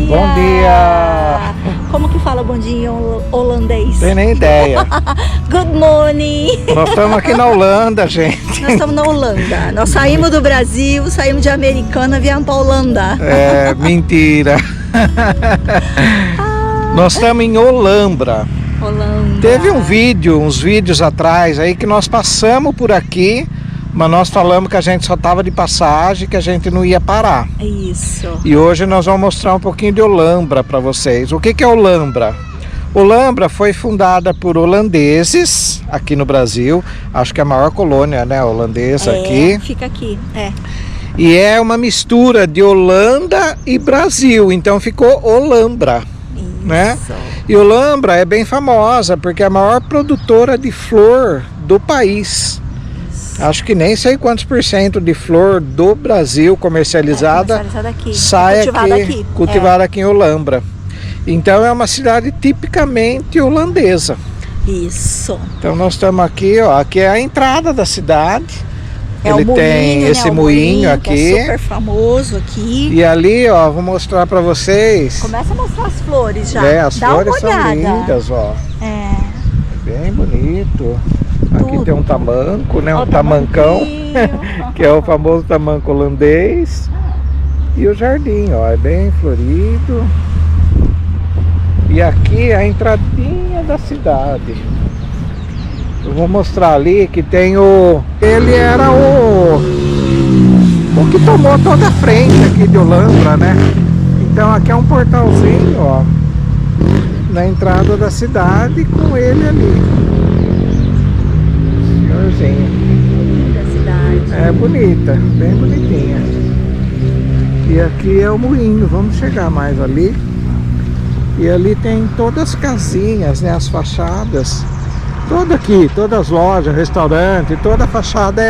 Bom dia! Como que fala bom dia em holandês? Tem nem ideia. Good morning! Nós estamos aqui na Holanda, gente. Nós estamos na Holanda. Nós saímos do Brasil, saímos de Americana, viemos para Holanda. É, mentira. Nós estamos em Olambra. Holanda. Teve uns vídeos atrás aí que nós passamos por aqui, mas nós falamos que a gente só estava de passagem, que a gente não ia parar. Isso. E hoje nós vamos mostrar um pouquinho de Olambra para vocês. O que é Olambra? Olambra foi fundada por holandeses aqui no Brasil. Acho que é a maior colônia, né, holandesa aqui. Fica aqui, E é uma mistura de Holanda e Brasil, então ficou Olambra, né? E Olambra é bem famosa porque é a maior produtora de flor do país. Acho que nem sei quantos % de flor do Brasil comercializada aqui. sai cultivada aqui aqui em Olambra. Então é uma cidade tipicamente holandesa. Isso. Então nós estamos aqui, ó, aqui é a entrada da cidade. Ele moinho, tem esse moinho aqui. Que é super famoso aqui. E ali, ó, vou mostrar para vocês. Começa a mostrar as flores já. As flores são lindas, ó. É Bem bonito. Aqui Tudo. tem um tamanco, né? Ó, Um tamancão, que é o famoso tamanco holandês. E o jardim, ó, é bem florido. E aqui é a entradinha da cidade. Eu vou mostrar ali que tem o... Ele era o que tomou toda a frente aqui de Olambra, né? Então aqui é um portalzinho, ó, na entrada da cidade com ele ali. Senhorzinho. Da cidade. É bonita, bem bonitinha. E aqui é o moinho, vamos chegar mais ali. E ali tem todas as casinhas, né? As fachadas. Toda aqui, todas as lojas, restaurante, toda a fachada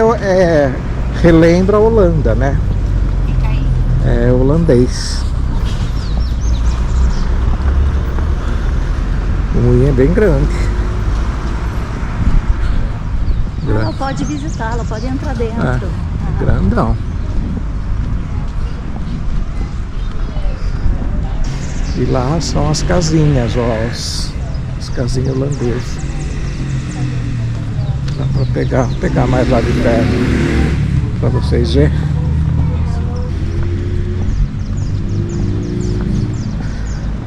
relembra a Holanda, né? É holandês. O moinho é bem grande. Ela pode visitar, ela pode entrar dentro. Grandão. E lá são as casinhas, ó, as casinhas holandesas. Dá pra pegar mais lá de perto pra vocês verem.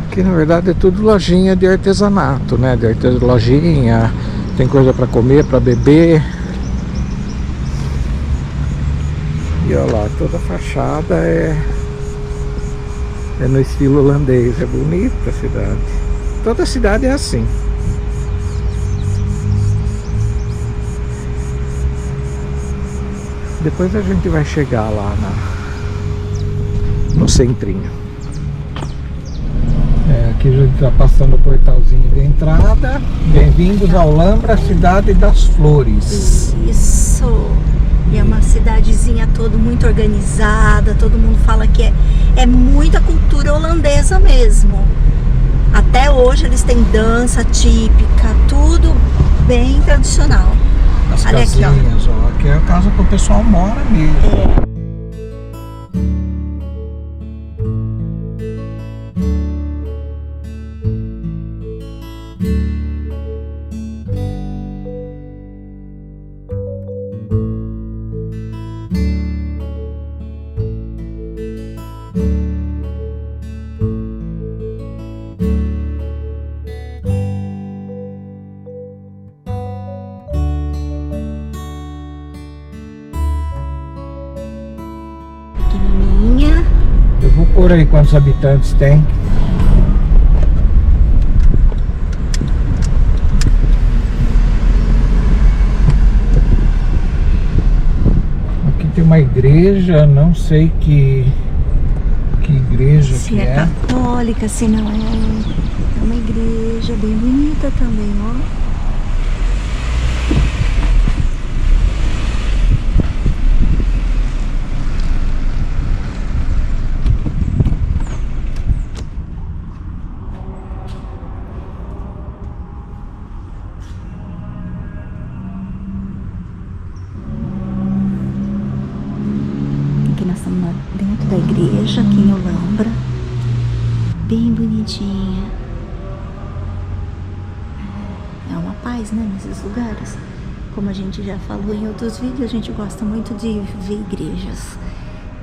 Aqui na verdade é tudo lojinha de artesanato, né? Lojinha, tem coisa pra comer, pra beber. E olha lá, toda a fachada é no estilo holandês. É bonita a cidade. Toda a cidade é assim. Depois a gente vai chegar lá no centrinho. Aqui a gente está passando o portalzinho de entrada. Bem-vindos a Olambra, cidade das flores. Isso. E é uma cidadezinha toda muito organizada. Todo mundo fala que é muita cultura holandesa mesmo. Até hoje eles têm dança típica, tudo bem tradicional. As Olha casinhas, aqui, ó. Aqui é a casa que o pessoal mora mesmo. Pequenininha. Eu vou pôr aí quantos habitantes tem. Aqui tem uma igreja, não sei que igreja Se que é é. católica, se não é uma igreja bem bonita também, ó. Aqui nós estamos dentro da igreja, aqui em Olambra. bem bonitinha. É uma paz, né, nesses lugares. Como a gente já falou em outros vídeos, a gente gosta muito de ver igrejas.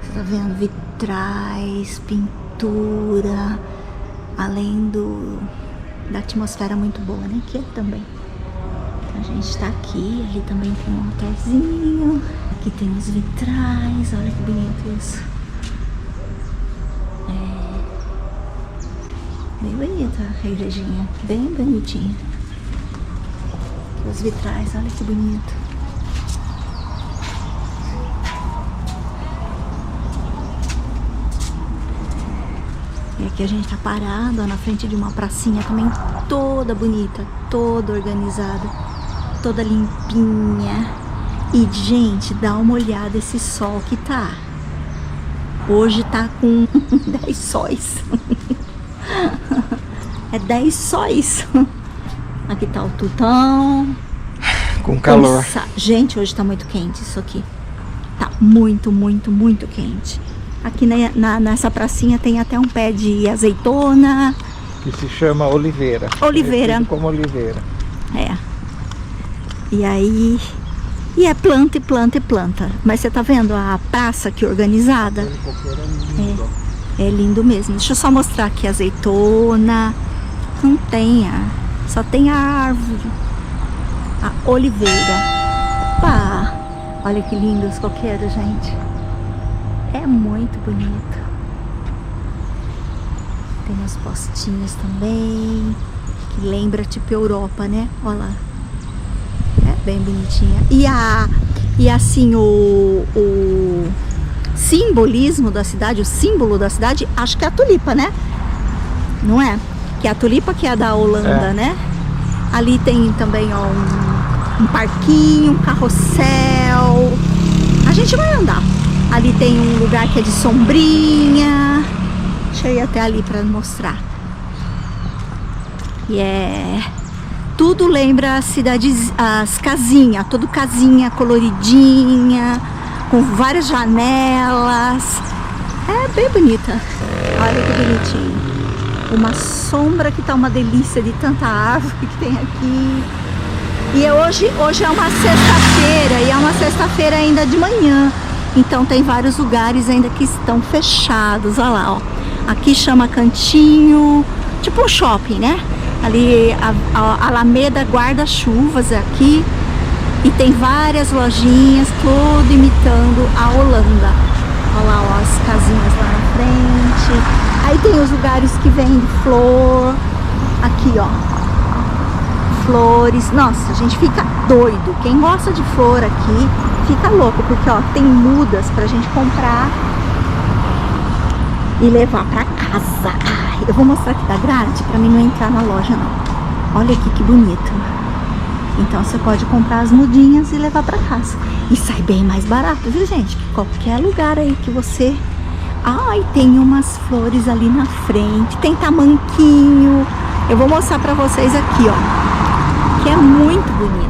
Você tá vendo vitrais, pintura, além da atmosfera muito boa, né? Aqui também. Então a gente tá aqui, ali também tem um altarzinho. Aqui tem os vitrais, olha que bonito isso. Bem bonita a igrejinha, bem bonitinha. Aqui os vitrais, olha que bonito. E aqui a gente tá parado, ó, na frente de uma pracinha também toda bonita, toda organizada, toda limpinha. E, gente, dá uma olhada esse sol que tá. Hoje tá com 10 sóis. É 10 sóis. Aqui tá o Tutão. Com calor. Gente, hoje tá muito quente isso aqui. Tá muito, muito, muito quente. Aqui nessa pracinha tem até um pé de azeitona. Que se chama oliveira. Oliveira. Como oliveira. É. E aí... E é planta e planta e planta. Mas você tá vendo a praça aqui organizada? É lindo mesmo. Deixa eu só mostrar aqui a azeitona. Não tem só tem a árvore. A oliveira. Opa! Olha que lindo os coqueiros, gente. É muito bonito. Tem uns postinhos também. Que lembra tipo Europa, né? Olha lá. É bem bonitinha. E assim, o simbolismo da cidade, o símbolo da cidade, acho que é a tulipa, né? Não é? Que é a tulipa que é da Holanda, né? Ali tem também, ó, um parquinho, um carrossel. A gente vai andar. Ali tem um lugar que é de sombrinha. Deixa eu ir até ali pra mostrar. Tudo lembra as cidades, as casinhas, tudo casinha coloridinha, com várias janelas. É bem bonita. Olha que bonitinho. Uma sombra que tá uma delícia de tanta árvore que tem aqui. E hoje é uma sexta-feira, e é uma sexta-feira ainda de manhã. Então tem vários lugares ainda que estão fechados. Olha lá, ó. Aqui chama Cantinho, tipo um shopping, né? Ali a Alameda Guarda-Chuvas aqui. E tem várias lojinhas, tudo imitando a Holanda. Olha lá, ó, as casinhas lá na frente. Aí tem os lugares que vendem flor. Aqui, ó. Flores. Nossa, a gente fica doido. Quem gosta de flor aqui fica louco, porque, ó, tem mudas pra gente comprar e levar pra casa. Ai, eu vou mostrar aqui da grade pra mim não entrar na loja, não. Olha aqui que bonito. Então você pode comprar as mudinhas e levar pra casa. E sai bem mais barato, viu, gente? Que qualquer lugar aí que você... Ai, tem umas flores ali na frente. Tem tamanquinho. Eu vou mostrar pra vocês aqui, ó. Que é muito bonito.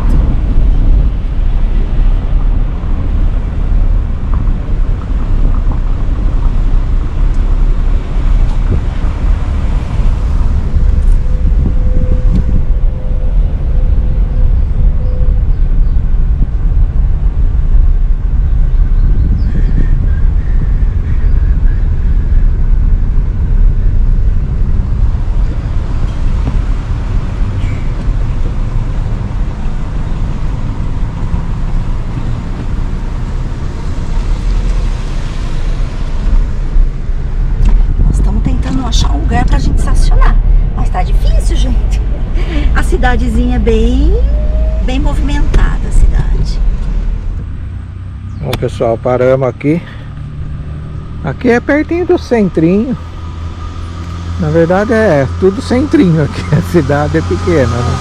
Achar um lugar pra gente estacionar, mas tá difícil, gente. A cidadezinha é bem movimentada, a cidade. Bom, pessoal, paramos aqui. Aqui é pertinho do centrinho. Na verdade é tudo centrinho aqui. A cidade é pequena, né?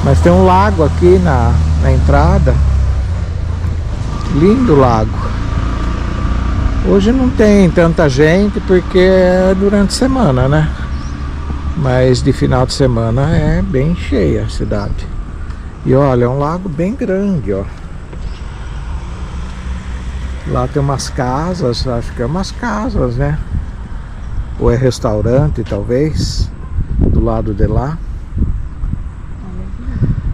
Mas tem um lago aqui na entrada. Lindo lago. Hoje não tem tanta gente porque é durante a semana, né? Mas de final de semana é bem cheia a cidade. E olha, é um lago bem grande, ó. Lá tem umas casas, acho que é umas casas, né? Ou é restaurante, talvez, do lado de lá.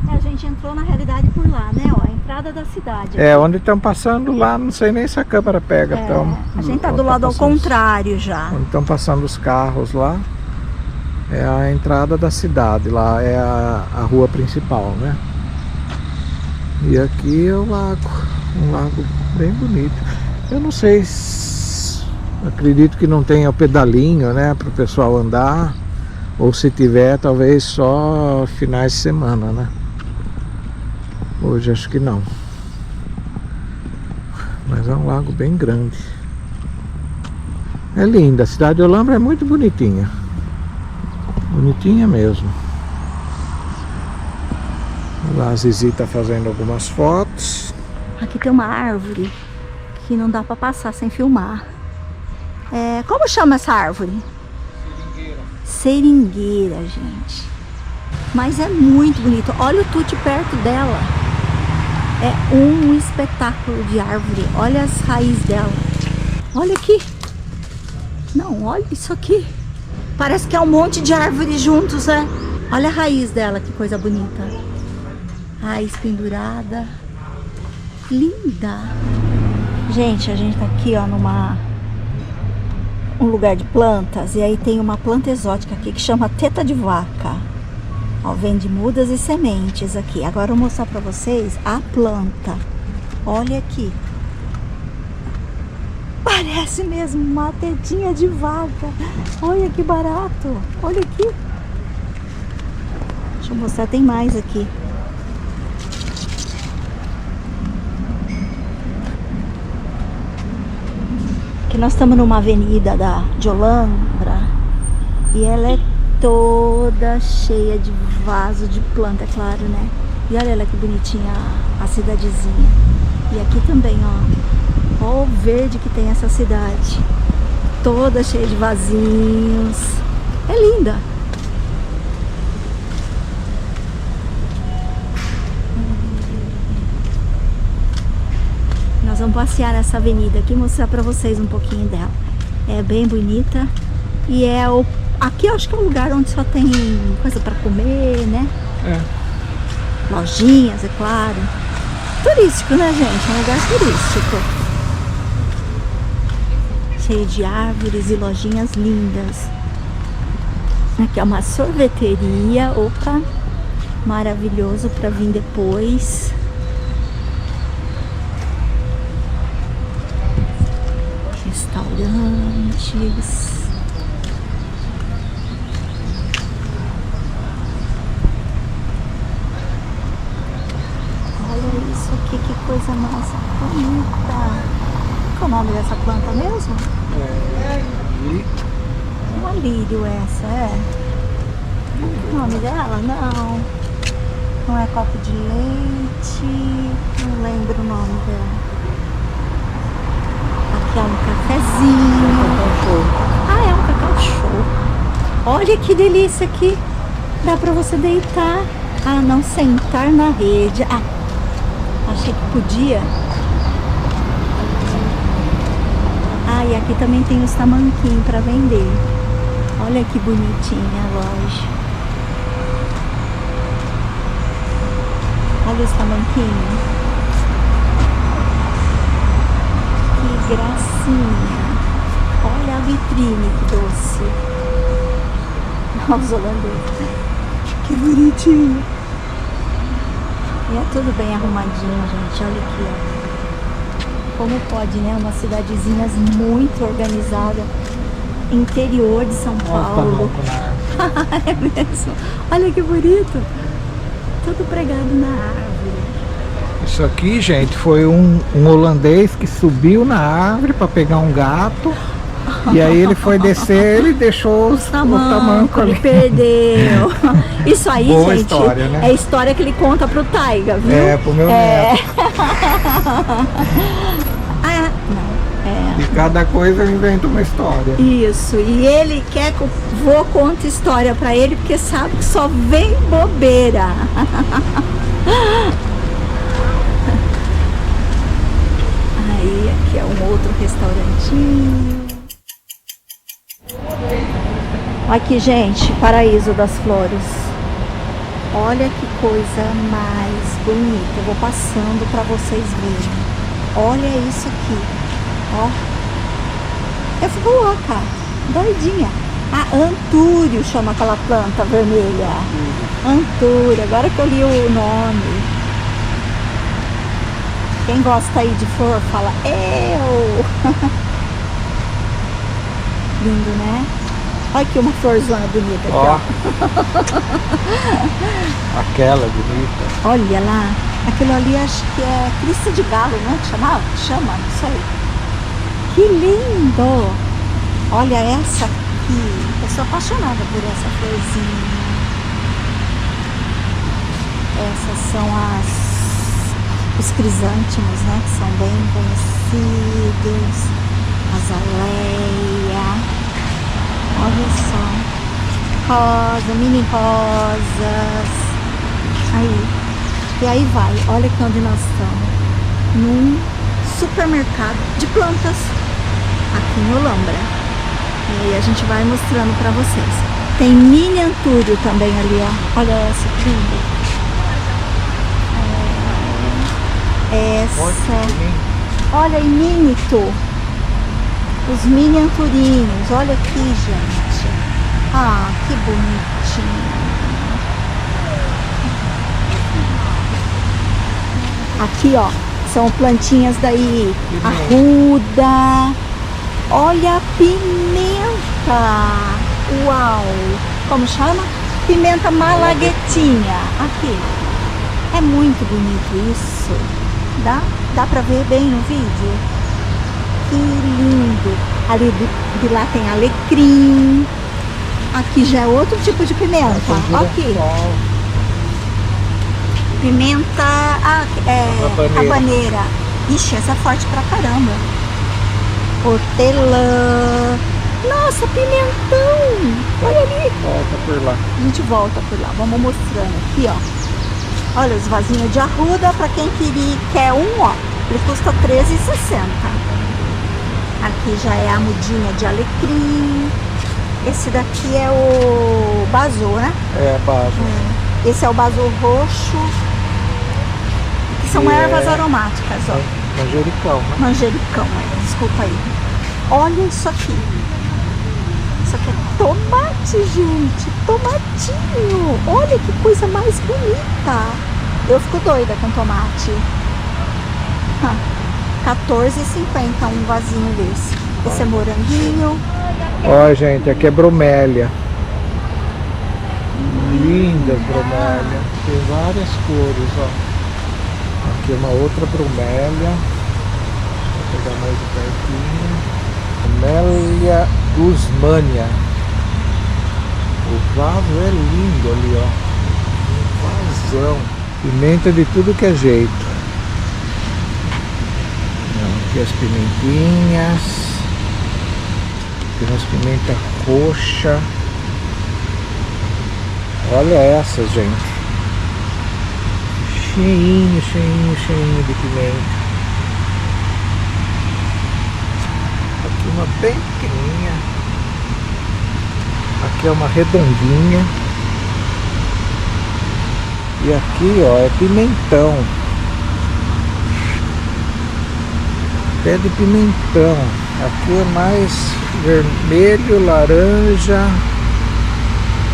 A gente entrou na realidade por lá, né? Ó, a entrada da cidade. É, onde estão passando lá, não sei nem se a câmera pega. A gente tá do lado ao contrário já. Onde estão passando os carros lá, é a entrada da cidade, lá é a rua principal, né? E aqui é o lago, um lago bem bonito. Eu não sei, acredito que não tenha o pedalinho, né, para o pessoal andar, ou se tiver, talvez só finais de semana, né? Hoje acho que não. Mas é um lago bem grande. É linda, a cidade de Olambra é muito bonitinha. Bonitinha mesmo. Lá a Zizi tá fazendo algumas fotos. Aqui tem uma árvore que não dá pra passar sem filmar. Como chama essa árvore? Seringueira, gente. Mas é muito bonito. Olha o tute perto dela. É um espetáculo de árvore. Olha as raízes dela. Olha aqui. Não, olha isso aqui. Parece que é um monte de árvores juntos, né? Olha a raiz dela, que coisa bonita. Raiz pendurada. Linda. Gente, a gente tá aqui, ó, um lugar de plantas. E aí tem uma planta exótica aqui que chama teta de vaca. Ó, vende mudas e sementes aqui. Agora eu vou mostrar pra vocês a planta. Olha aqui. Parece mesmo uma tetinha de vaca. Olha que barato. Olha aqui. Deixa eu mostrar, tem mais aqui. Aqui nós estamos numa avenida de Olambra. E ela é toda cheia de vaso de planta, é claro, né? E olha ela que bonitinha a cidadezinha. E aqui também, ó. Olha o verde que tem essa cidade. Toda cheia de vasinhos. É linda. Nós vamos passear nessa avenida aqui, mostrar pra vocês um pouquinho dela. É bem bonita. E aqui eu acho que é um lugar onde só tem coisa pra comer, né? É. Lojinhas, é claro. Turístico, né, gente? É um lugar turístico. Cheio de árvores e lojinhas lindas. Aqui é uma sorveteria. Opa! Maravilhoso para vir depois. Restaurantes. Olha isso aqui, que coisa mais bonita. Qual é o nome dessa planta mesmo? Uma lírio essa, é. O nome dela? Não. Não é copo de leite. Não lembro o nome dela. Aqui é um cafezinho. Ah, é um cacau show. Olha que delícia aqui. Dá pra você deitar. Ah, não sentar na rede. Ah, achei que podia. Ah, e aqui também tem os tamanquinhos para vender. Olha que bonitinha a loja. Olha os tamanquinhos. Que gracinha. Olha a vitrine, que doce. Olha os holandeses. Que bonitinho. E é tudo bem arrumadinho, gente. Olha aqui, ó. Como pode, né? Uma cidadezinha muito organizada. Interior de São Paulo. É mesmo. Olha que bonito. Tudo pregado na árvore. Isso aqui, gente, foi um holandês que subiu na árvore para pegar um gato. E aí ele foi descer, ele deixou o tamanco ali. Ele perdeu. Isso aí, boa gente, história, né? É a história que ele conta pro Taiga, viu? É, pro meu neto. Não, E cada coisa inventa uma história. Isso, e ele quer que o vô conte história pra ele, porque sabe que só vem bobeira. Aí, aqui é um outro restaurantinho. Aqui, gente, paraíso das flores. Olha que coisa mais bonita. Eu vou passando para vocês verem. Olha isso aqui. Ó. Eu fico louca, doidinha. Antúrio chama aquela planta vermelha. Antúrio, agora que eu li o nome. Quem gosta aí de flor, fala eu. Lindo, né? Olha aqui uma florzona bonita aqui, ó. Aquela bonita. Olha lá. Aquilo ali acho que é crista de galo, né? Chama, não sei. Que lindo! Olha essa aqui. Eu sou apaixonada por essa florzinha. Essas são os crisântimos, né? Que são bem conhecidos. Azaleia. Olha só. Rosa, mini rosas. Aí. E aí vai. Olha aqui onde nós estamos. Num supermercado de plantas. Aqui em Olambra. E aí a gente vai mostrando pra vocês. Tem mini antúrio também ali, ó. Olha essa que linda. Essa. Olha, imito. Os mini anturinhos. Olha aqui, gente. Ah, que bonitinho. Aqui, ó. São plantinhas daí. Arruda. Olha a pimenta. Uau. Como chama? Pimenta malaguetinha. Aqui. É muito bonito isso. Dá pra ver bem no vídeo? Que lindo. Ali de lá tem alecrim. Aqui já é outro tipo de pimenta. Aqui. Pimenta habaneira. Ixi, essa é forte pra caramba. Hortelã. Nossa, pimentão. Olha ali. Volta por lá. A gente volta por lá. Vamos mostrando aqui, ó. Olha os vasinhos de arruda. Pra quem quer um, ó. Ele custa R$13,60. Aqui já é a mudinha de alecrim. Esse daqui é o bazu, né? É, bazu. Esse é o bazu roxo. Que são ervas aromáticas, ó. Manjericão, né? Manjericão, desculpa aí. Olha isso aqui. Isso aqui é tomate, gente. Tomatinho. Olha que coisa mais bonita. Eu fico doida com tomate. R$14,50 um vasinho desse. Esse é moranguinho. Ó, gente, aqui é bromélia. Lindas bromélia. Tem várias cores, ó. Aqui é uma outra bromélia. Vou pegar mais de pertinho. Bromélia guzmania. O vaso é lindo ali, ó. Um vasão. Pimenta de tudo que é jeito. Aqui as pimentinhas. Tem umas pimenta roxa. Olha essas, gente. Cheinho de pimenta. Aqui uma bem pequenininha. Aqui é uma redondinha. E aqui, ó, é pimentão. Pé de pimentão. Aqui é mais vermelho, laranja,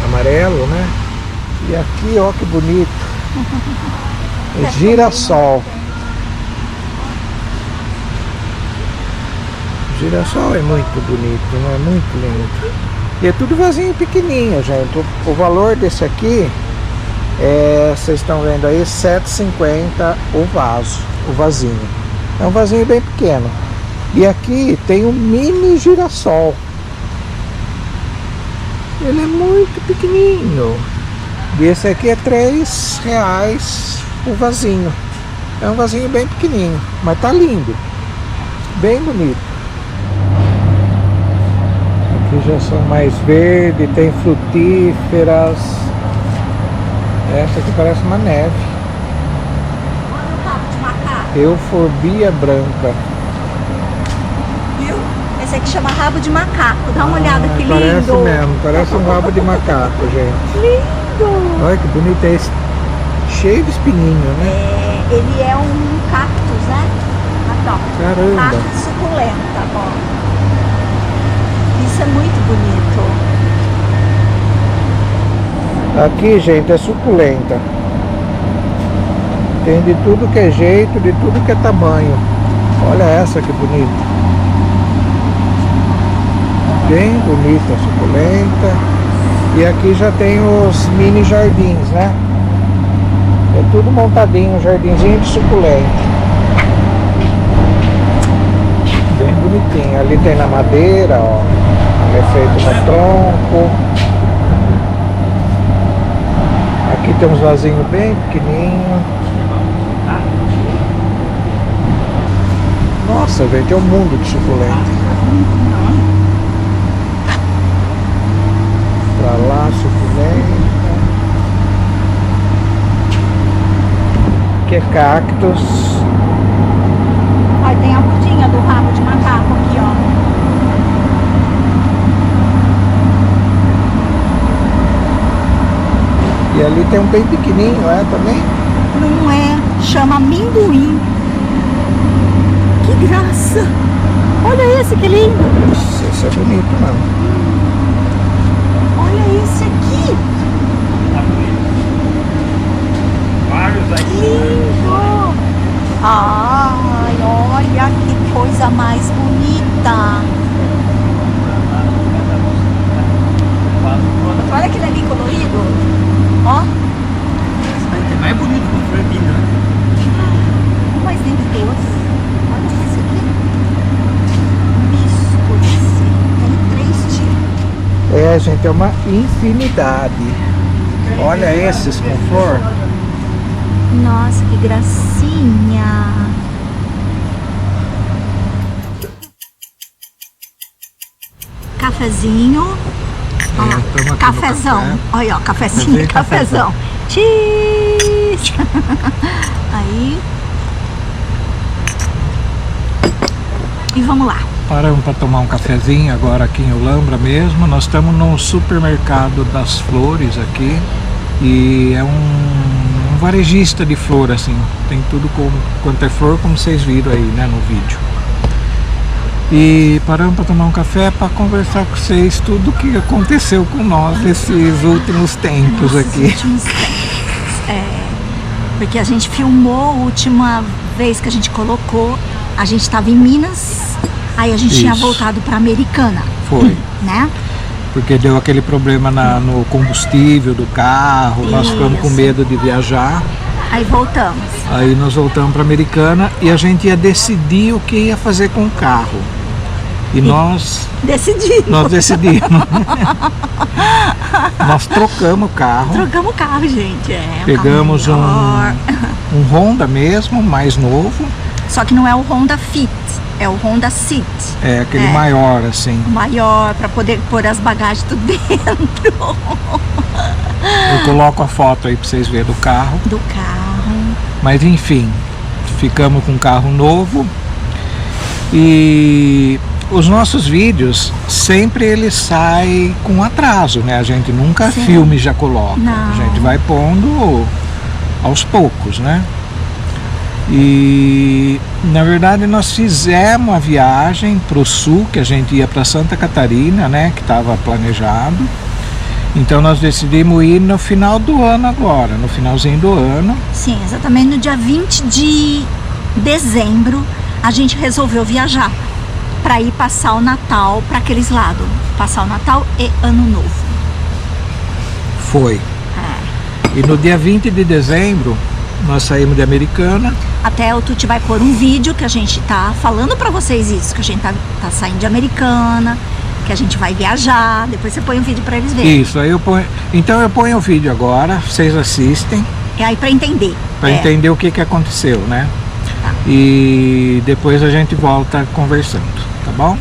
amarelo, né? E aqui, ó, que bonito. É girassol. Girassol é muito bonito, não é muito lindo. E é tudo vasinho pequenininho, gente. O valor desse aqui é, vocês estão vendo aí, R$7,50 o vaso, o vasinho. É um vasinho bem pequeno. E aqui tem um mini girassol. Ele é muito pequenininho. E esse aqui é R$3 o vasinho. É um vasinho bem pequenininho, mas tá lindo. Bem bonito. Aqui já são mais verdes, tem frutíferas. Essa aqui parece uma neve. Olha o rabo de macaco. Euphorbia branca. Viu? Esse aqui chama rabo de macaco. Dá uma olhada que lindo. Parece mesmo, parece um rabo de macaco, gente. Lindo! Olha que bonito, é esse. Cheio de espinhinho, né? É, ele é um cactus, né? Aqui, ó. Caramba! Cactus suculenta, ó. Isso é muito bonito. Aqui, gente, é suculenta. Tem de tudo que é jeito, de tudo que é tamanho. Olha essa que bonita. Bem bonita, suculenta. E aqui já tem os mini jardins, né? É tudo montadinho, um jardinzinho de suculenta. Bem bonitinho. Ali tem na madeira, ó. Ele é feito no tronco. Aqui tem uns vasinhos bem pequenininhos. Nossa, gente, é um mundo de suculenta. Pra lá, suculenta. Aqui é cactus. Aí tem a mudinha do rabo de macaco aqui, ó. E ali tem um bem pequenininho, também? Não é, chama amendoim. Que graça! Olha esse, que lindo! Nossa, esse é bonito, mano. Olha esse aqui! Vários Que lindo! Ai, olha que coisa mais bonita! Olha aquele ali colorido! Ó! É mais bonito que o franguinho. Mais lindo que esse. Olha esse aqui. Misto esse. Tem 3 tipos. É, gente, é uma infinidade. Olha esses com flor. Nossa, que gracinha! Cafezinho. Ó, tamo aqui no cafezão. café. Olha, ó, cafezinho, cafezão. Cheese! Aí. E vamos lá. Paramos para tomar um cafezinho agora aqui em Olambra mesmo. Nós estamos no supermercado das flores aqui. E é um varejista de flor, assim. Tem tudo quanto é flor, como vocês viram aí, né, no vídeo. E paramos para tomar um café para conversar com vocês tudo o que aconteceu com nós nesses últimos tempos aqui. Últimos tempos. Porque a gente filmou a última vez que a gente colocou, a gente estava em Minas, aí a gente tinha Isso. voltado para Americana. Foi. Né? Porque deu aquele problema no combustível do carro, nós ficamos com Isso. medo de viajar. Aí voltamos. Aí nós voltamos para Americana e a gente ia decidir o que ia fazer com o carro. E nós Decidimos. decidimos. Nós trocamos o carro. Trocamos o carro, gente. Pegamos carro melhor. um Honda mesmo, mais novo. Só que não é o Honda Fit, é o Honda City. É aquele É. maior, assim. Maior, para poder pôr as bagagens tudo dentro Eu coloco a foto aí para vocês verem do carro. do carro. Mas enfim, ficamos com um carro novo. E os nossos vídeos sempre eles saem com atraso, né? A gente nunca Sim. filme e já coloca. Não. A gente vai pondo aos poucos, né? E na verdade nós fizemos a viagem para o sul, que a gente ia para Santa Catarina, né? Que estava planejado. Então nós decidimos ir no final do ano agora, no finalzinho do ano. Sim, exatamente no dia 20 de dezembro a gente resolveu viajar para ir passar o Natal para aqueles lados. Passar o Natal e Ano Novo. Foi. E no dia 20 de dezembro nós saímos de Americana. Até o Tuti vai pôr um vídeo que a gente tá falando pra vocês isso, que a gente tá saindo de Americana, que a gente vai viajar. Depois você põe um vídeo pra eles verem. Isso, aí eu ponho. Então eu ponho o vídeo agora, vocês assistem, É aí pra entender. para entender o que aconteceu, né? Tá. E depois a gente volta conversando, tá bom?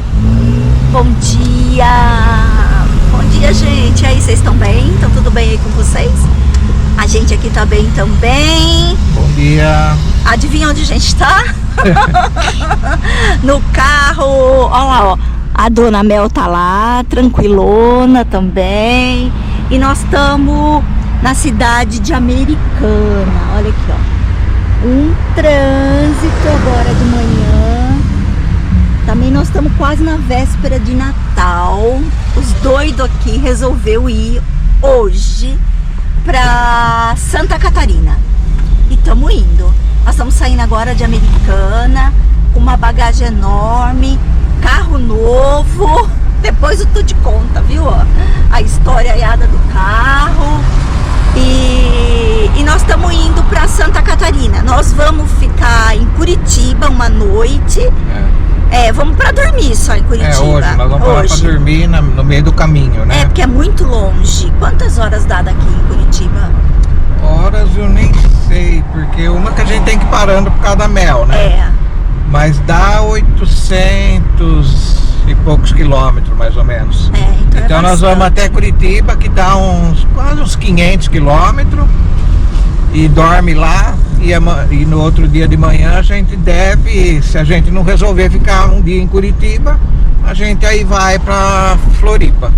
Bom dia! Bom dia, gente. E aí, vocês estão bem? Estão tudo bem aí com vocês? A gente aqui tá bem também. Bom dia. Adivinha onde a gente tá? No carro. Olha lá, ó. A Dona Mel tá lá, tranquilona também. E nós estamos na cidade de Americana. Olha aqui, ó. Um trânsito agora de manhã. Também nós estamos quase na véspera de Natal. Os doidos aqui resolveu ir hoje para Santa Catarina. E estamos indo. Nós estamos saindo agora de Americana com uma bagagem enorme, carro novo. Depois eu tô te conta, viu? A historiaiada do carro. E nós estamos indo para Santa Catarina. Nós vamos ficar em Curitiba uma noite. Vamos para dormir só em Curitiba. Hoje, nós vamos para dormir no meio do caminho, né? Porque é muito longe. Quantas horas dá daqui em Curitiba? Horas eu nem sei, porque uma que a gente tem que ir parando por causa da Mel, né? Mas dá 800 e poucos quilômetros, mais ou menos. Então nós vamos até Curitiba, que dá quase uns 500 quilômetros. E dorme lá. E no outro dia de manhã a gente deve, se a gente não resolver ficar um dia em Curitiba, a gente aí vai pra Floripa.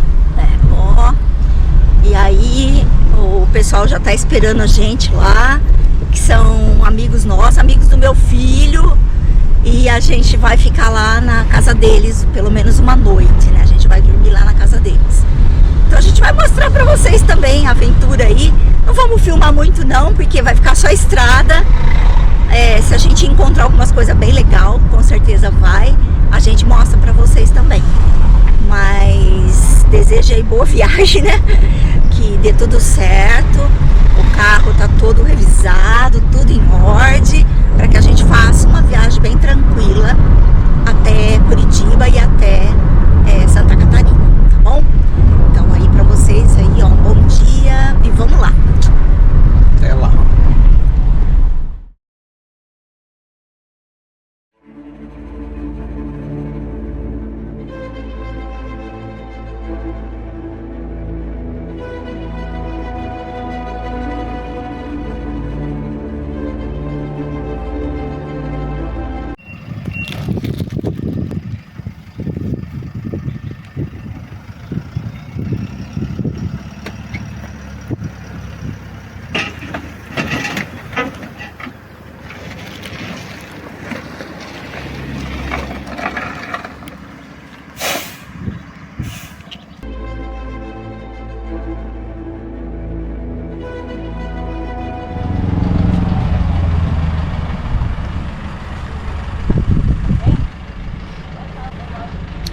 E aí o pessoal já tá esperando a gente lá, que são amigos nossos, amigos do meu filho. E a gente vai ficar lá na casa deles pelo menos uma noite, né? A gente vai dormir lá na casa deles. Então a gente vai mostrar pra vocês também a aventura aí. Não vamos filmar muito não, porque vai ficar só estrada. Se a gente encontrar algumas coisas bem legal, com certeza vai. A gente mostra pra vocês também. Mas desejo aí boa viagem, né? Que dê tudo certo. O carro tá todo revisado, tudo em ordem, para que a gente faça uma viagem bem tranquila até Curitiba e até Santa Catarina, tá bom? Então aí pra vocês aí, ó, um bom dia e vamos lá. Até lá.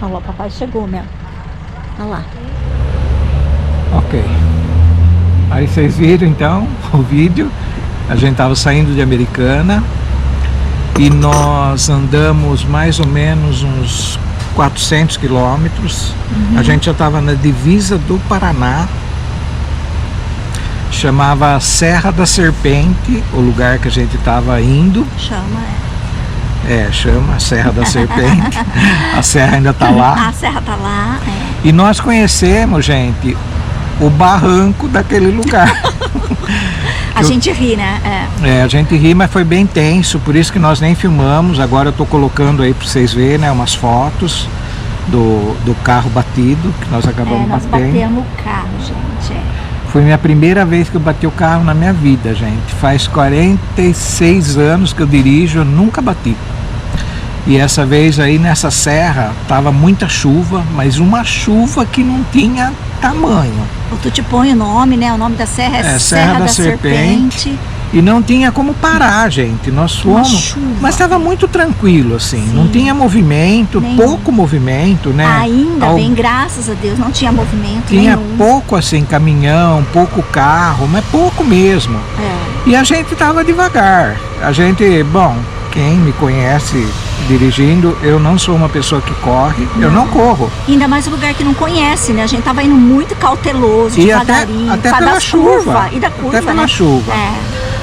Olha lá, o papai chegou, meu. Olha lá. Ok. Aí vocês viram então o vídeo. A gente estava saindo de Americana e nós andamos mais ou menos uns 400 quilômetros. A gente já estava na divisa do Paraná. Chamava Serra da Serpente, o lugar que a gente estava indo. Chama Serra da Serpente. A serra ainda está lá. A serra está lá, E nós conhecemos, gente, o barranco daquele lugar. A gente ri, né? A gente ri, mas foi bem tenso, por isso que nós nem filmamos. Agora eu estou colocando aí para vocês verem, né, umas fotos do carro batido, que nós acabamos nós batendo. batemos o carro, gente. Foi minha primeira vez que eu bati o carro na minha vida, gente. Faz 46 anos que eu dirijo, eu nunca bati. E essa vez aí nessa serra, tava muita chuva, mas uma chuva que não tinha tamanho. Tu te põe o nome, né? O nome da serra é Serra da Serpente. E não tinha como parar, gente. Nós fomos, mas estava muito tranquilo, assim. Sim. Não tinha movimento, pouco movimento, né? Ainda bem, graças a Deus, não tinha movimento Tinha nenhum. pouco, assim, caminhão, pouco carro, mas pouco mesmo. E a gente tava devagar. A gente, bom, quem me conhece dirigindo, eu não sou uma pessoa que corre, eu não corro. Ainda mais um lugar que não conhece, né? A gente tava indo muito cauteloso, e devagarinho, até pela chuva. E da curva, até pela né? chuva.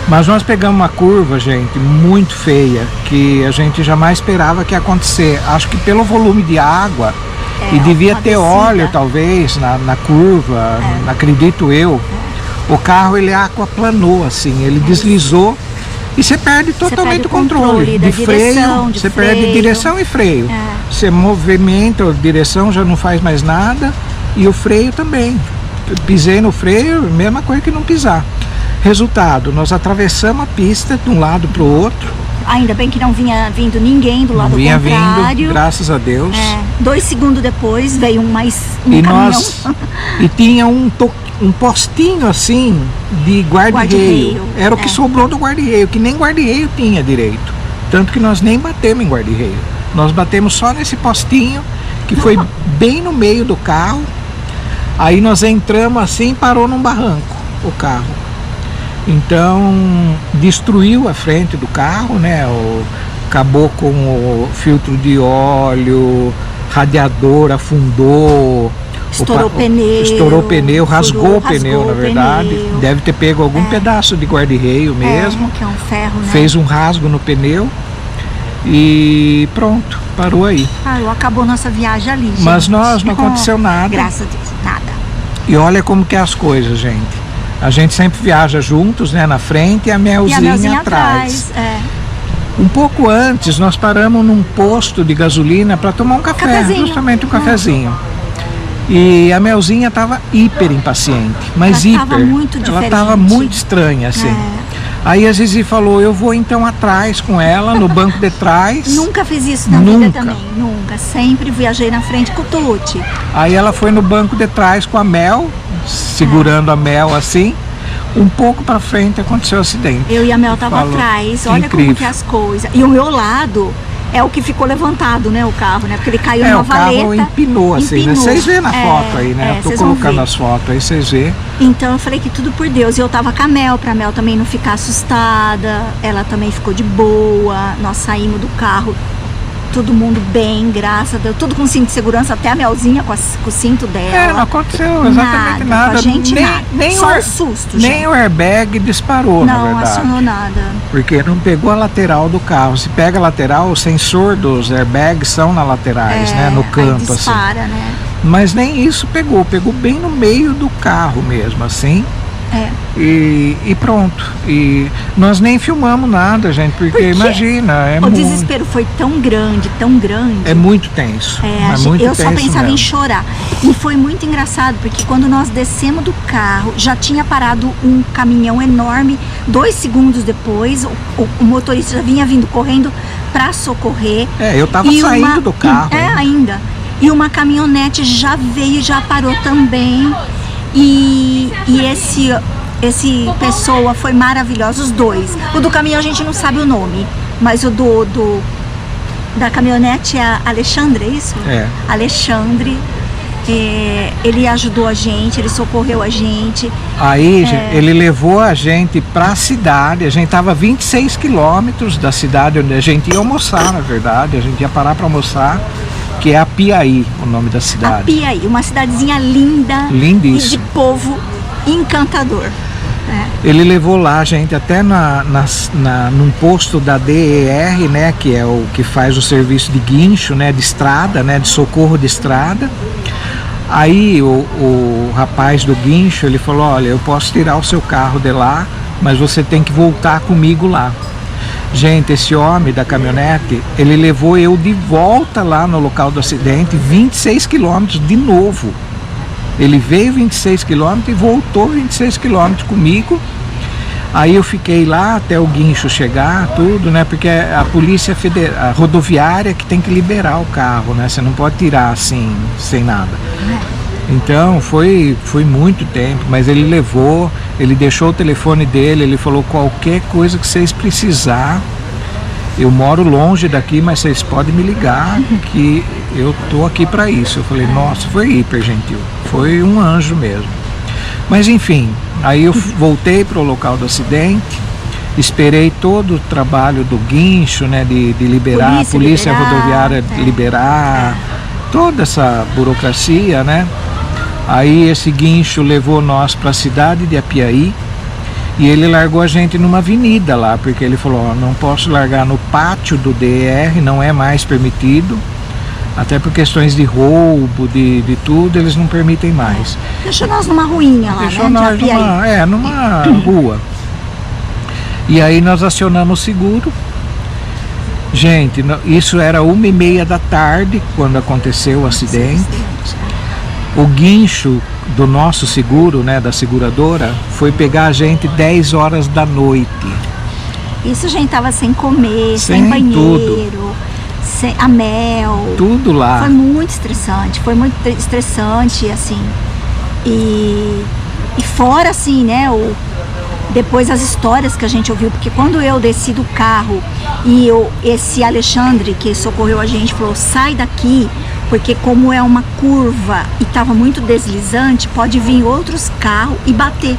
Mas nós pegamos uma curva, gente, muito feia, que a gente jamais esperava que ia acontecer. Acho que pelo volume de água, e devia ter óleo, talvez, na curva, acredito eu. O carro, ele aquaplanou, assim, ele deslizou E você perde totalmente o controle da de freio, direção, de você freio. perde direção e freio. É. Você movimenta a direção, já não faz mais nada, e o freio também. Pisei no freio, mesma coisa que não pisar. Resultado, nós atravessamos a pista de um lado para o outro. Ainda bem que não vinha vindo ninguém do lado Vinha contrário. vindo, graças a Deus. 2 segundos depois veio um E caminhão. e tinha um postinho assim de guarda-reio. Guarda-reio, Era o que sobrou do guarda-reio, que nem guarda-reio tinha direito. Tanto que nós nem batemos em guarda-reio. Nós batemos só nesse postinho, que foi bem no meio do carro. Aí nós entramos assim e parou num barranco o carro. Então destruiu a frente do carro, né? Acabou com o filtro de óleo, radiador afundou. Estourou o pneu. Estourou o pneu, rasgou o pneu, rasgou na o verdade. pneu. Deve ter pego algum pedaço de guarda-reio mesmo. Que é um ferro, né? Fez um rasgo no pneu e pronto, parou aí. Acabou nossa viagem ali, gente. Mas nós não aconteceu nada. Graças a Deus, nada. E olha como que é as coisas, gente. A gente sempre viaja juntos, né, na frente e a E a Melzinha Melzinha atrás. atrás. Um pouco antes, nós paramos num posto de gasolina para tomar um café, Cafezinho. justamente um cafezinho. E a Melzinha estava hiper impaciente, mas Ela hiper. tava muito Ela diferente. estava muito estranha, assim. Aí a Zizi falou, eu vou então atrás com ela, no banco de trás. Nunca fiz isso na vida também, nunca. Sempre viajei na frente com o Tuti. Aí ela foi no banco de trás com a Mel, segurando a Mel assim. Um pouco para frente aconteceu o acidente. Eu e a Mel tava Falou, atrás, olha incrível. como que é as coisas. E o meu lado é o que ficou levantado, né, o carro, né? Porque ele caiu numa o carro valeta. empinou assim, né? Vocês vêem na foto aí, né? Eu tô vocês vão colocando ver. as fotos aí, vocês vêem. Então eu falei que tudo por Deus. E eu tava com a Mel, pra Mel também não ficar assustada. Ela também ficou de boa. Nós saímos do carro, todo mundo bem, graças a Deus. Tudo com cinto de segurança, até a Melzinha com o cinto dela. Não aconteceu exatamente nada. Com a gente nada. Nem Só um susto, nem gente. o airbag disparou, na Não verdade. acionou nada. Porque não pegou a lateral do carro. Se pega a lateral, o sensor dos airbags são na laterais, né? No canto, aí dispara, assim. né? Mas nem isso pegou bem no meio do carro mesmo, assim. E pronto. E nós nem filmamos nada, gente, porque imagina, o desespero foi tão grande, tão grande. É muito tenso. Muito eu só tenso pensava mesmo. em chorar. E foi muito engraçado, porque quando nós descemos do carro, já tinha parado um caminhão enorme. 2 segundos depois, o motorista já vinha vindo correndo para socorrer. Eu tava saindo do carro. Ainda. E uma caminhonete já veio e já parou também. E esse pessoa foi maravilhoso, os dois. O do caminhão a gente não sabe o nome, mas o da caminhonete é Alexandre, é isso? Alexandre, ele ajudou a gente, ele socorreu a gente. Aí ele levou a gente pra cidade, a gente tava 26 quilômetros da cidade onde a gente ia almoçar, na verdade, a gente ia parar para almoçar, que é Apiaí, o nome da cidade. Apiaí, uma cidadezinha linda. Lindíssima. E de povo encantador. Ele levou lá a gente até num posto da DER, né, que é o que faz o serviço de guincho, né, de estrada, né, de socorro de estrada. Aí o rapaz do guincho, ele falou, olha, eu posso tirar o seu carro de lá, mas você tem que voltar comigo lá. Gente, esse homem da caminhonete, ele levou eu de volta lá no local do acidente, 26 quilômetros de novo. Ele veio 26 quilômetros e voltou 26 quilômetros comigo. Aí eu fiquei lá até o guincho chegar, tudo, né? Porque a polícia a rodoviária que tem que liberar o carro, né? Você não pode tirar assim, sem nada. Então foi muito tempo, mas ele levou, ele deixou o telefone dele, ele falou, qualquer coisa que vocês precisar, eu moro longe daqui, mas vocês podem me ligar, que eu tô aqui para isso. Eu falei, nossa, foi hiper gentil, foi um anjo mesmo. Mas enfim, aí eu voltei para o local do acidente, esperei todo o trabalho do guincho, né, de liberar, a polícia rodoviária liberar, toda essa burocracia, né? Aí esse guincho levou nós para a cidade de Apiaí e ele largou a gente numa avenida lá, porque ele falou, ó, não posso largar no pátio do DR, não é mais permitido, até por questões de roubo, de tudo, eles não permitem mais. Deixou nós numa ruinha lá, Deixou né? nós numa rua. E aí nós acionamos o seguro. Gente, isso era 1h30 da tarde quando aconteceu o acidente. O guincho do nosso seguro, né, da seguradora, foi pegar a gente 10 horas da noite. Isso a gente tava sem comer, sem Sem banheiro, sem a mel. Tudo lá. Foi muito estressante, assim. E fora, assim, né, depois as histórias que a gente ouviu, porque quando eu desci do carro e esse Alexandre, que socorreu a gente, falou, sai daqui, porque como é uma curva e estava muito deslizante, pode vir outros carros e bater,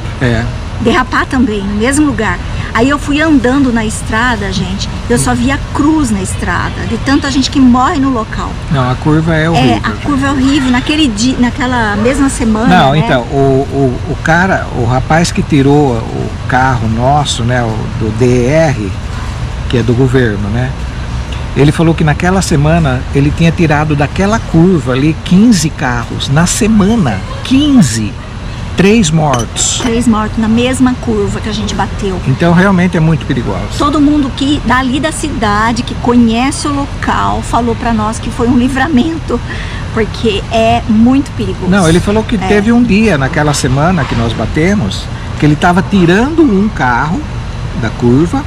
derrapar também, no mesmo lugar. Aí eu fui andando na estrada, gente, eu só via cruz na estrada, de tanta gente que morre no local. Não, a curva é horrível. A curva é horrível, naquele dia, naquela mesma semana. Não, né? então, o rapaz que tirou o carro nosso, né, do DR, que é do governo, né, ele falou que naquela semana ele tinha tirado daquela curva ali 15 carros, na semana, 15, 3 mortos. 3 mortos na mesma curva que a gente bateu. Então realmente é muito perigoso. Todo mundo que dali da cidade, que conhece o local, falou pra nós que foi um livramento, porque é muito perigoso. Não, ele falou que teve um dia naquela semana que nós batemos, que ele estava tirando um carro da curva,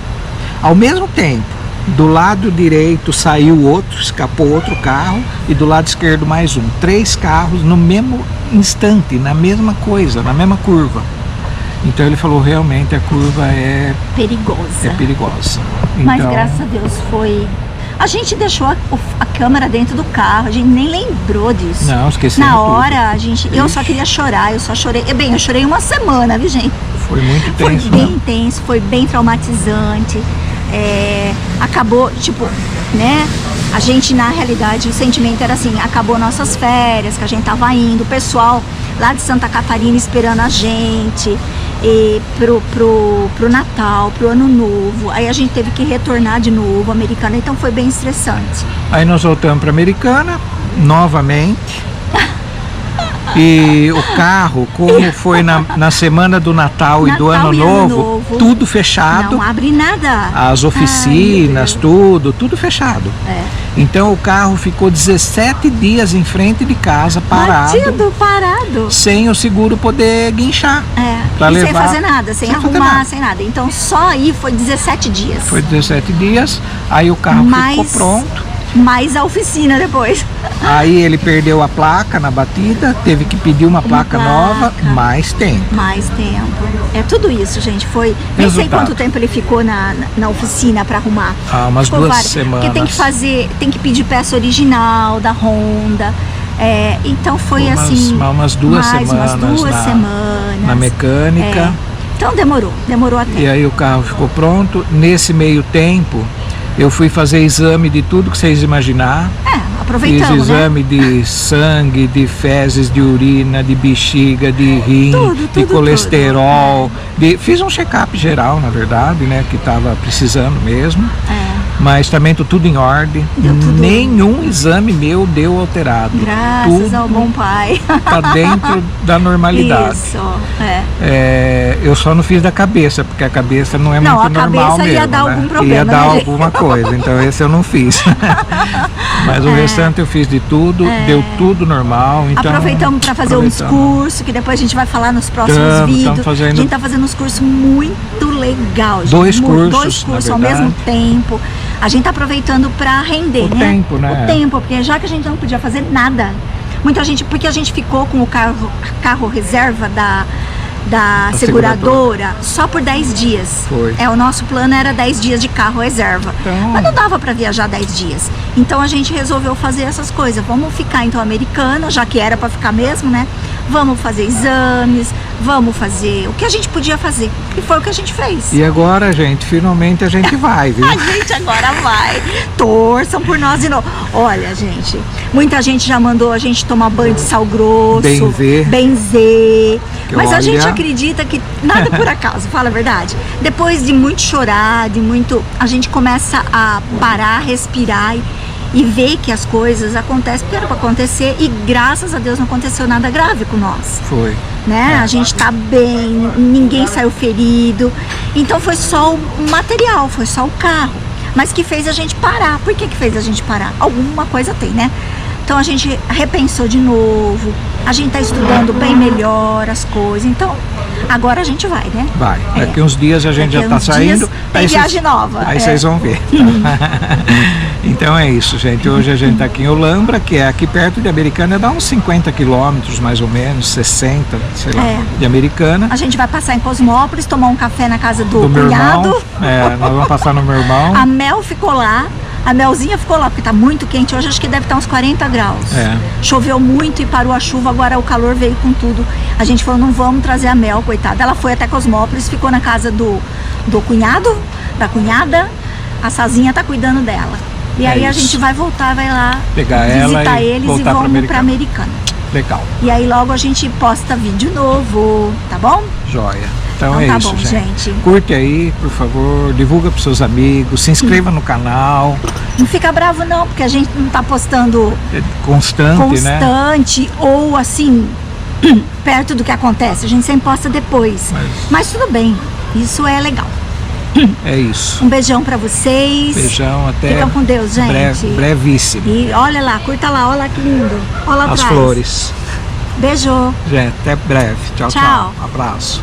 ao mesmo tempo, do lado direito saiu outro, escapou outro carro, e do lado esquerdo mais um. 3 carros no mesmo instante, na mesma coisa, na mesma curva. Então ele falou, realmente a curva é perigosa. Mas Então, graças a Deus foi... A gente deixou a câmera dentro do carro, a gente nem lembrou disso. Não, esquecemos Na tudo. hora, eu só queria chorar, eu só chorei. Bem, eu chorei uma semana, viu, gente? foi muito Foi tenso. bem né? intenso, foi bem traumatizante. Acabou, tipo, né? A gente, na realidade, o sentimento era assim, acabou nossas férias, que a gente tava indo, o pessoal lá de Santa Catarina esperando a gente pro Natal, pro Ano Novo. Aí a gente teve que retornar de novo, Americana, então foi bem estressante. Aí nós voltamos para Americana, novamente. E o carro, como foi na semana do Natal e do Natal Ano e Ano Novo, Novo, tudo fechado. Não abre nada. As oficinas, tudo fechado. É. Então o carro ficou 17 dias em frente de casa, parado, Parado. sem o seguro poder guinchar. Pra E sem levar- fazer nada, sem sem fazer arrumar, nada. sem nada. Então só aí foi 17 dias. Foi 17 dias, aí o carro ficou Mais- pronto. Mais a oficina depois. Aí ele perdeu a placa na batida, teve que pedir uma placa nova, mais tempo. Mais tempo. É tudo isso, gente. Foi. Nem sei Resultado. quanto tempo ele ficou na oficina para arrumar. Ah, umas Ficou 2 várias. semanas. Porque tem que fazer, tem que pedir peça original da Honda. Então foi assim. Umas 2 mais semanas umas 2 semanas. na mecânica. Então demorou até. E aí o carro ficou pronto. Nesse meio tempo, eu fui fazer exame de tudo que vocês imaginar. Fiz Aproveitamos, né? exame de sangue, de fezes, de urina, de bexiga, de rim, de Tudo, colesterol. Fiz um check-up geral, na verdade, né? Que estava precisando mesmo. Mas também tudo em ordem. Deu tudo. Nenhum exame meu deu alterado. Graças ao bom pai. Tá dentro da normalidade. Isso, Eu só não fiz da cabeça, porque a cabeça não é Não, muito a normal cabeça mesmo. ia dar né? algum problema, Ia dar né? alguma coisa, então esse eu não fiz. Mas o restante eu fiz de tudo, deu tudo normal. Então, Aproveitamos para fazer uns cursos, que depois a gente vai falar nos próximos vídeos. fazendo- A gente tá fazendo uns cursos muito legal, gente. 2 cursos, 2 cursos na ao verdade. mesmo tempo. A gente tá aproveitando para render, O né? tempo, né? O tempo, porque já que a gente não podia fazer nada. Muita gente, porque a gente ficou com o carro reserva da seguradora só por 10 dias. Foi. O nosso plano era 10 dias de carro reserva. Então- Mas não dava para viajar 10 dias. Então a gente resolveu fazer essas coisas. Vamos ficar então Americana, já que era para ficar mesmo, né? Vamos fazer exames, vamos fazer o que a gente podia fazer. E foi o que a gente fez. E agora, gente, finalmente a gente vai, viu? A gente agora vai. Torçam por nós de novo. Olha, gente, muita gente já mandou a gente tomar banho de sal grosso. Benzer. Mas a gente acredita que nada por acaso, fala a verdade. Depois de muito chorar, a gente começa a parar, respirar e ver que as coisas acontecem porque era para acontecer e graças a Deus não aconteceu nada grave com nós, Foi. né? A gente tá bem, ninguém saiu ferido, então foi só o material, foi só o carro, mas que fez a gente parar. Por que fez a gente parar? Alguma coisa tem, né? Então a gente repensou de novo, a gente tá estudando bem melhor as coisas, então agora a gente vai, né? Vai. Daqui uns dias a gente Daqui já tá uns saindo. dias tem viagem nova. Aí vocês vão ver. Então é isso, gente. Hoje a gente tá aqui em Olambra, que é aqui perto de Americana, dá uns 50 quilômetros mais ou menos, 60, sei lá, de Americana. A gente vai passar em Cosmópolis, tomar um café na casa do meu cunhado. irmão. Nós vamos passar no meu irmão. A Mel ficou lá. A Melzinha ficou lá, porque tá muito quente. Hoje acho que deve estar uns 40 graus. Choveu muito e parou a chuva, agora o calor veio com tudo. A gente falou, não vamos trazer a Mel, coitada. Ela foi até Cosmópolis, ficou na casa do cunhado, da cunhada. A Sazinha tá cuidando dela. E aí a gente vai voltar, vai lá pegar visitar ela e eles e voltar vamos pra Americana. Legal. E aí logo a gente posta vídeo novo, tá bom? Joia. Então Então é tá isso, bom, gente. gente. Curte aí, por favor, divulga pros seus amigos, se inscreva no canal. Não fica bravo não, porque a gente não tá postando É constante, né? ou assim, perto do que acontece. A gente sempre posta depois. Mas tudo bem, isso é legal. É isso. Um beijão pra vocês. Beijão, até Ficam com Deus, gente. Brevíssimo. E olha lá, curta lá, olha que lindo. Olha lá As atrás. flores. Beijo. Gente, até breve. Tchau, Tchau. tchau. Abraço.